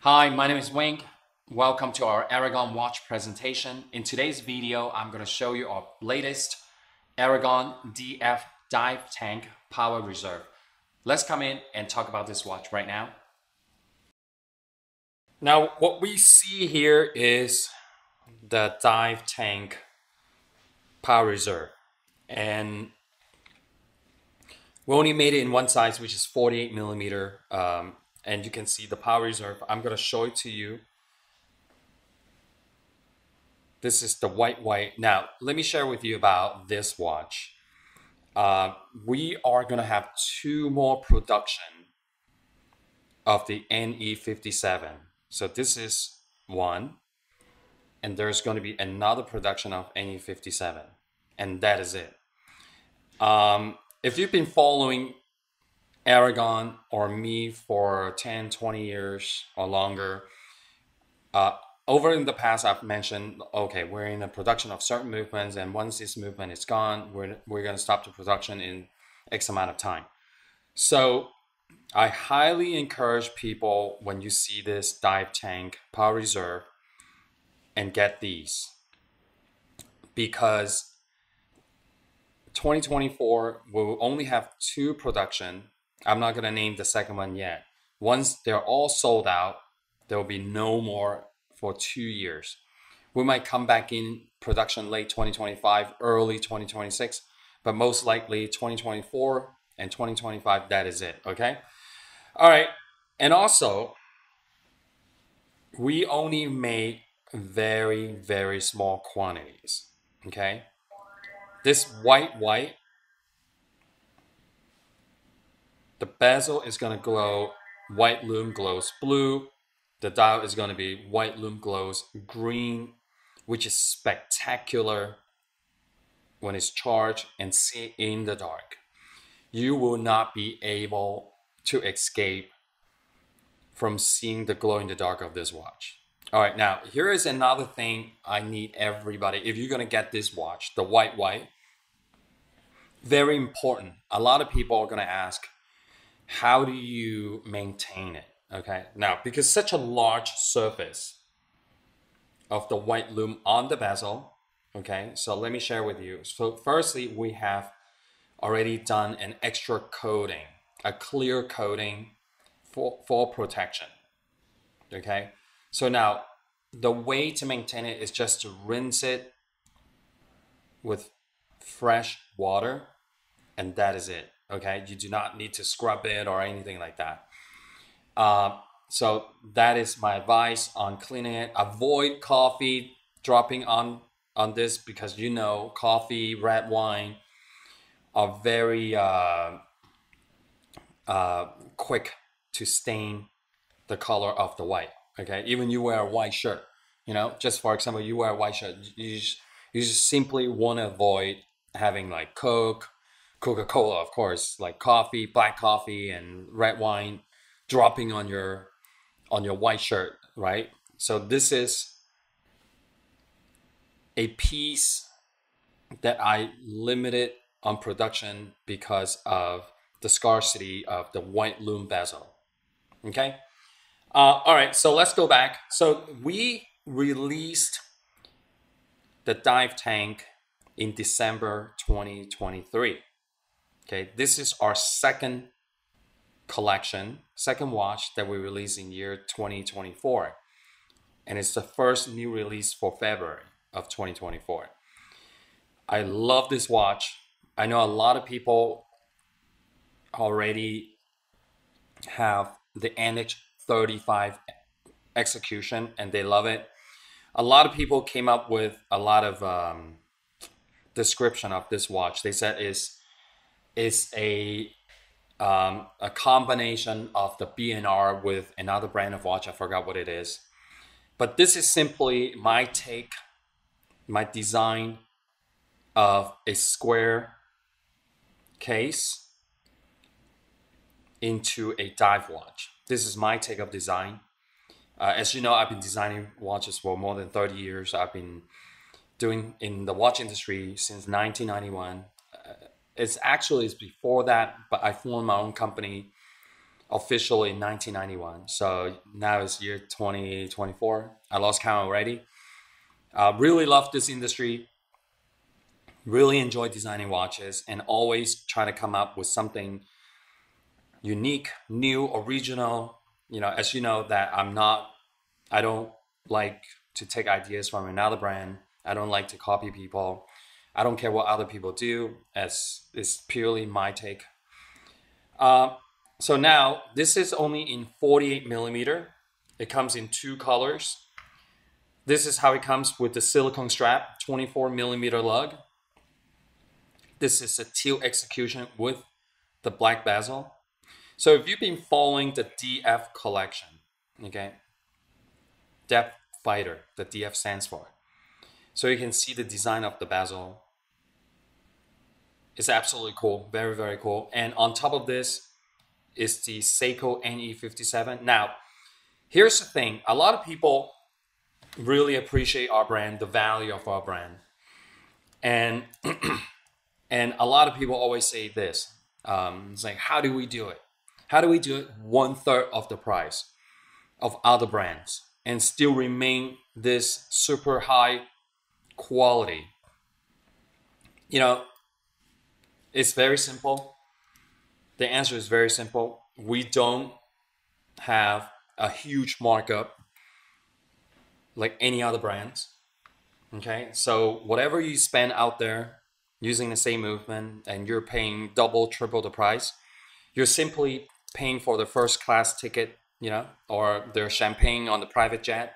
Hi, my name is Wing. Welcome to our Aragon watch presentation. In today's video, I'm going to show you our latest Aragon DF Divetank Power Reserve. Let's come in and talk about this watch right now. Now, what we see here is the Divetank Power Reserve. And we only made it in one size, which is 48 millimeter. And you can see the Power Reserve. I'm going to show it to you. This is the white. Now, let me share with you about this watch. We are going to have two more production of the NE57. So this is one, and there's going to be another production of NE57, and that is it. If you've been following Aragon or me for 10, 20 years or longer, over in the past, I've mentioned, okay, we're in a production of certain movements, and once this movement is gone, we're going to stop the production in X amount of time. So I highly encourage people, when you see this Divetank Power Reserve, and get these, because 2024 will only have two production. I'm not going to name the second one yet. Once they're all sold out, there will be no more for 2 years. We might come back in production late 2025, early 2026, but most likely 2024 and 2025, that is it, okay? All right, and also, we only make very, very small quantities, okay? This white, the bezel is gonna glow, white lume glows blue, the dial is going to be white lume glows green, which is spectacular when it's charged and see in the dark. You will not be able to escape from seeing the glow in the dark of this watch. All right, now here is another thing I need everybody. If you're going to get this watch, the white, very important. A lot of people are going to ask, how do you maintain it? Okay, now because such a large surface of the white lume on the bezel, okay, so let me share with you. So firstly, we have already done an extra coating, a clear coating for protection, okay? So now the way to maintain it is just to rinse it with fresh water, and that is it, okay? You do not need to scrub it or anything like that. So that is my advice on cleaning it. Avoid coffee dropping on this, because you know coffee, red wine are very quick to stain the color of the white. Okay, even you wear a white shirt, you know, just for example, you wear a white shirt, you just simply want to avoid having like Coca-Cola, of course, like coffee, black coffee, and red wine dropping on your white shirt, right? So this is a piece that I limited on production because of the scarcity of the white lume bezel. Okay. All right. So let's go back. So we released the Divetank in December 2023. Okay. This is our second collection, second watch that we released in year 2024, and it's the first new release for February of 2024. I love this watch. I know a lot of people already have the NH35 execution and they love it. A lot of people came up with a lot of description of this watch. They said it's a combination of the BNR with another brand of watch. I forgot what it is. But this is simply my take, my design of a square case into a dive watch. This is my take of design. As you know, I've been designing watches for more than 30 years. I've been doing in the watch industry since 1991. It's before that, but I formed my own company officially in 1991. So now it's year 2024. I lost count already. Really love this industry. Really enjoy designing watches and always try to come up with something unique, new, original. As you know, that I don't like to take ideas from another brand. I don't like to copy people. I don't care what other people do, as it's purely my take. So now this is only in 48 millimeter. It comes in two colors. This is how it comes with the silicone strap, 24 millimeter lug. This is a teal execution with the black bezel. So if you've been following the DF collection, okay, Depth Fighter, the DF stands for. So you can see the design of the bezel. It's absolutely cool, very, very cool. And on top of this is the Seiko NE57. Now, here's the thing. A lot of people really appreciate our brand, the value of our brand. And and a lot of people always say this. It's like, how do we do it? How do we do it 1/3 of the price of other brands and still remain this super high quality? It's very simple. The answer is very simple. We don't have a huge markup like any other brands. Okay, so whatever you spend out there using the same movement and you're paying double, triple the price, you're simply paying for the first class ticket, or their champagne on the private jet.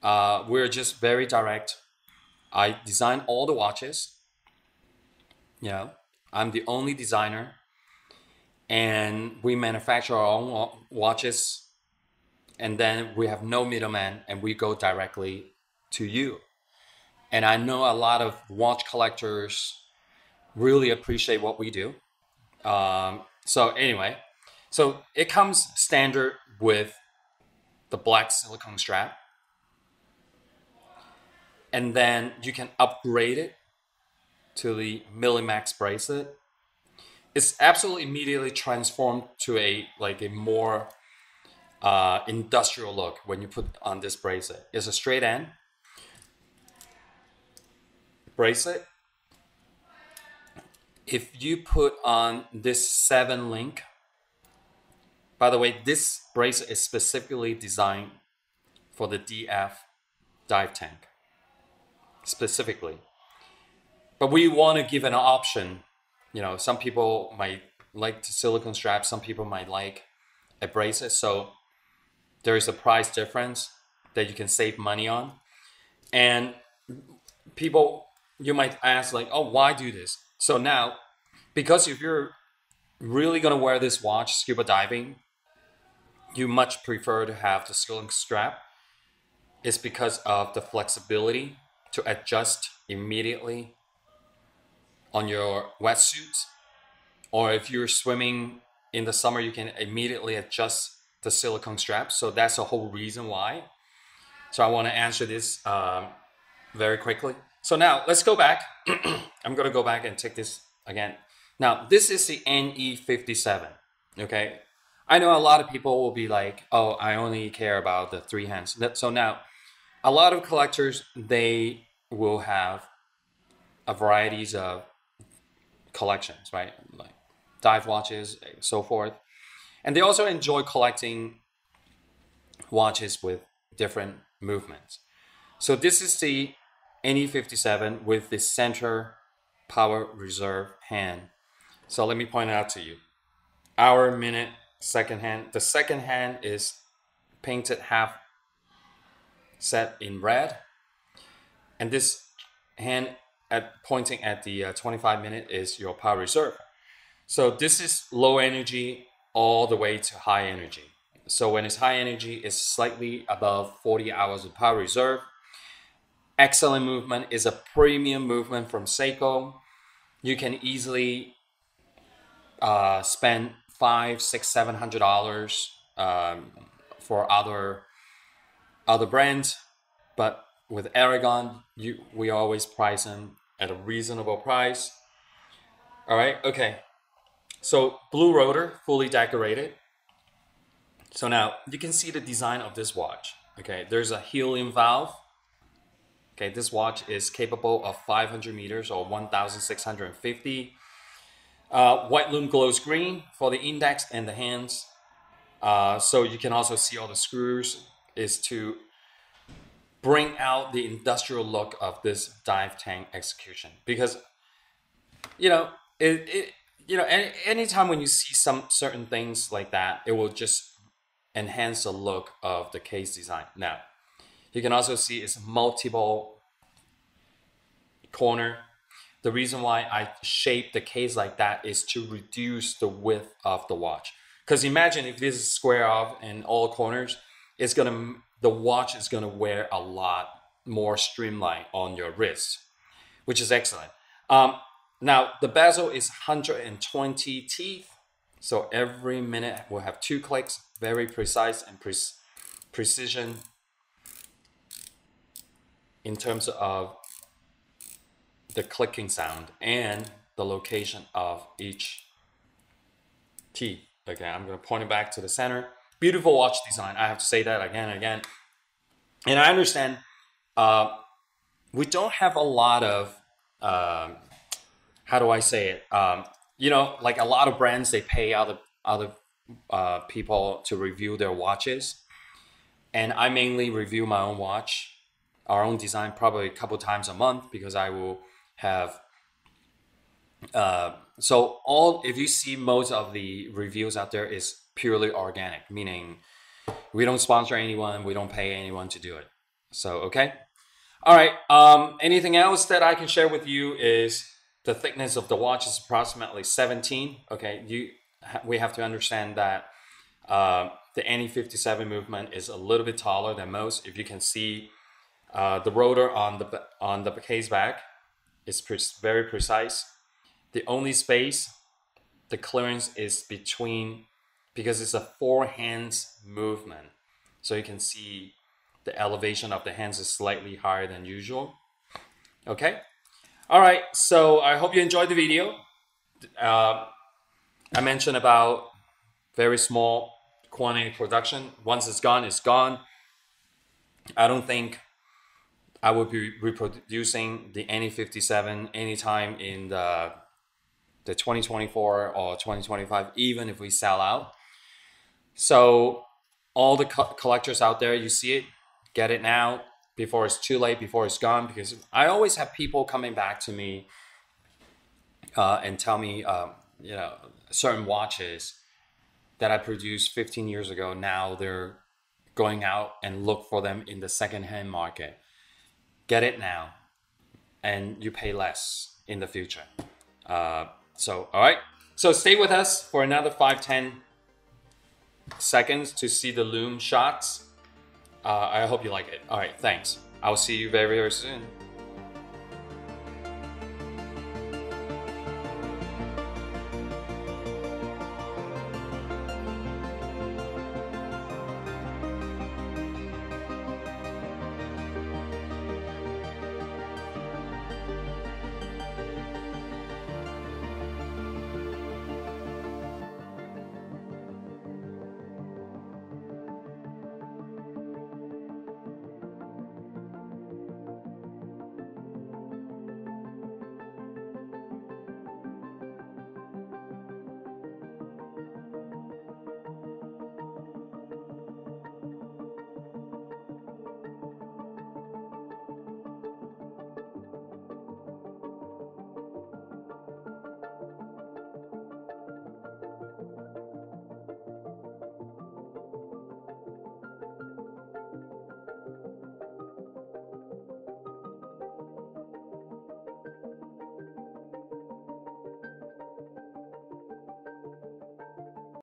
We're just very direct. I design all the watches. I'm the only designer, and we manufacture our own watches, and then we have no middleman, and we go directly to you. And I know a lot of watch collectors really appreciate what we do. So anyway, so it comes standard with the black silicone strap. And then you can upgrade it to the Millimax bracelet. It's absolutely immediately transformed to a more industrial look when you put on this bracelet. It's a straight end bracelet. If you put on this 7 link, by the way, this bracelet is specifically designed for the DF Divetank, specifically. But we want to give an option. Some people might like the silicone strap, some people might like a bracelet. So there is a price difference that you can save money on. And people, you might ask oh, why do this? So now, because if you're really going to wear this watch scuba diving, you much prefer to have the silicone strap. It's because of the flexibility to adjust immediately on your wetsuit. Or if you're swimming in the summer, you can immediately adjust the silicone strap. So that's the whole reason why. So I want to answer this very quickly. So now let's go back. I'm going to go back and take this again. Now, this is the NE57, okay? I know a lot of people will be like, oh, I only care about the 3 hands. So now, a lot of collectors, they will have a varieties of collections, right? Like dive watches, so forth. And they also enjoy collecting watches with different movements. So this is the NE57 with the center Power Reserve hand. So let me point it out to you. Hour, minute, second hand. The second hand is painted half set in red. And this hand pointing at the 25-minute is your Power Reserve. So this is low energy all the way to high energy. So when it's high energy, it's slightly above 40 hours of Power Reserve. Excellent movement, is a premium movement from Seiko. You can easily spend $500, $600, $700 for other brands, but with Aragon, we always price them at a reasonable price. All right, okay. So blue rotor, fully decorated. So now you can see the design of this watch. Okay, there's a helium valve. Okay, this watch is capable of 500 meters or 1,650. White lume glows green for the index and the hands. So you can also see all the screws is to bring out the industrial look of this dive tank execution. Because, you know, anytime when you see some certain things like that, it will just enhance the look of the case design. Now, you can also see it's multiple corner. The reason why I shape the case like that is to reduce the width of the watch. Because imagine if this is square off in all corners, the watch is gonna wear a lot more streamlined on your wrist, which is excellent. Now the bezel is 120 teeth, so every minute we'll have 2 clicks, very precise and precision in terms of the clicking sound and the location of each teeth. Okay, I'm going to point it back to the center. Beautiful watch design. I have to say that again and again. And I understand we don't have a lot of, how do I say it? You know, like a lot of brands, they pay other people to review their watches. And I mainly review my own watch, our own design, probably a couple times a month, because I will have if you see most of the reviews out there is purely organic, meaning we don't sponsor anyone, we don't pay anyone to do it. So okay, all right. Anything else that I can share with you is the thickness of the watch is approximately 17. Okay, we have to understand that the NE57 movement is a little bit taller than most. If you can see the rotor on the case back is very precise. The only space, the clearance is between, because it's a 4 hands movement. So you can see the elevation of the hands is slightly higher than usual. Okay. All right. So I hope you enjoyed the video. I mentioned about very small quantity production. Once it's gone, it's gone. I don't think I will be reproducing the NE57 anytime in the 2024 or 2025, even if we sell out. So all the collectors out there, you see it, get it now before it's too late, before it's gone. Because I always have people coming back to me and tell me, you know, certain watches that I produced 15 years ago, now they're going out and look for them in the secondhand market. Get it now, and you pay less in the future. So, all right. So stay with us for another 5-10 seconds to see the lume shots. I hope you like it. All right, thanks. I'll see you very, very soon.